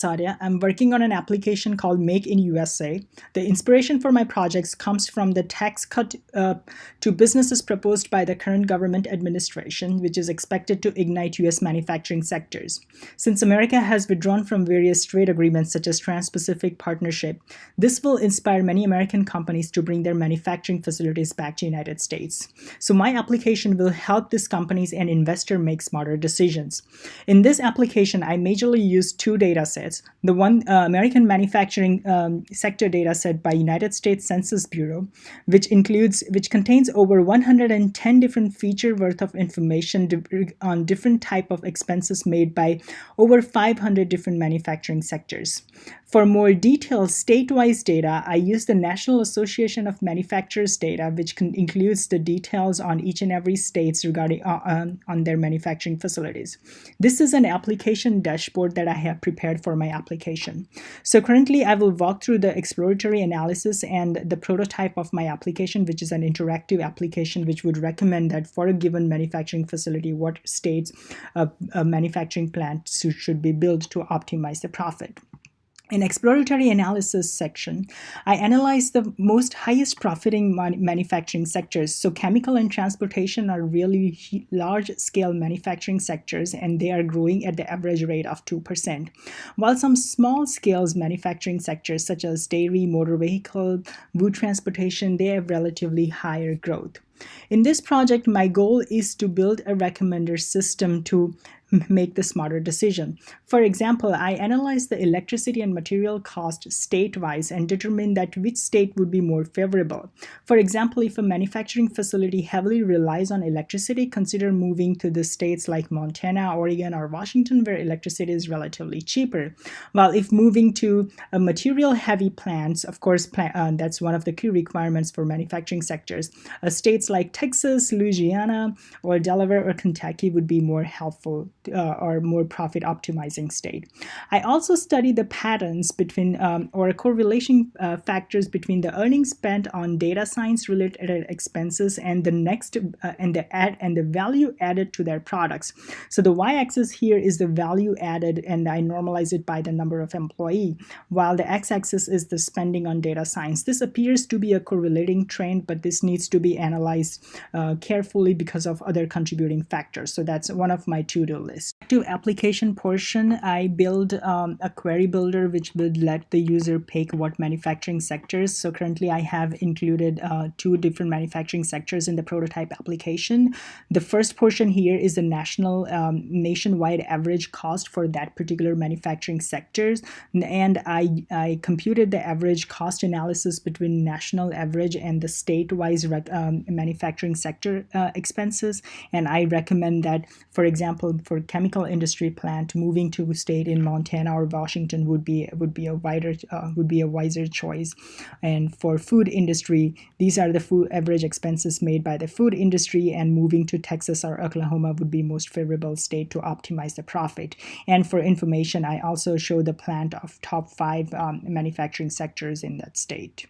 Sadia. I'm working on an application called Make in USA. The inspiration for my projects comes from the tax cut to businesses proposed by the current government administration, which is expected to ignite US manufacturing sectors. Since America has withdrawn from various trade agreements such as Trans-Pacific Partnership, this will inspire many American companies to bring their manufacturing facilities back to the United States. So my application will help these companies and investors make smarter decisions. In this application, I majorly use two data sets. The one American manufacturing sector data set by United States Census Bureau, which contains over 110 different feature worth of information on different type of expenses made by over 500 different manufacturing sectors. For more detailed state-wise data, I use the National Association of Manufacturers data, which includes the details on each and every states regarding on their manufacturing facilities. This is an application dashboard that I have prepared for my application. So currently, I will walk through the exploratory analysis and the prototype of my application, which is an interactive application which would recommend that for a given manufacturing facility, what states a manufacturing plant should be built to optimize the profit. In exploratory analysis section, I analyzed the most highest profiting manufacturing sectors. So chemical and transportation are really large-scale manufacturing sectors, and they are growing at the average rate of 2%. While some small-scale manufacturing sectors such as dairy, motor vehicle, wood transportation, they have relatively higher growth. In this project, my goal is to build a recommender system to make the smarter decision. For example, I analyzed the electricity and material cost state-wise and determined that which state would be more favorable. For example, if a manufacturing facility heavily relies on electricity, consider moving to the states like Montana, Oregon, or Washington, where electricity is relatively cheaper. While if moving to a material-heavy plants, of course, that's one of the key requirements for manufacturing sectors. States like Texas, Louisiana, or Delaware or Kentucky would be more helpful or more profit optimizing state. I also studied the patterns between or correlation factors between the earnings spent on data science related expenses and the value added to their products. So the y-axis here is the value added, and I normalize it by the number of employee, while the x-axis is the spending on data science. This appears to be a correlating trend, but this needs to be analyzed carefully because of other contributing factors. So that's one of my to-do lists. To application portion, I build a query builder which will let the user pick what manufacturing sectors. So currently I have included two different manufacturing sectors in the prototype application. The first portion here is the nationwide average cost for that particular manufacturing sectors, and I computed the average cost analysis between national average and the state-wise manufacturing sector expenses, and I recommend that, for example, for chemical industry plant, moving to a state in Montana or Washington would be a wiser choice. And for food industry, these are the average expenses made by the food industry, and moving to Texas or Oklahoma would be most favorable state to optimize the profit. And for information, I also show the plant of top 5 manufacturing sectors in that state.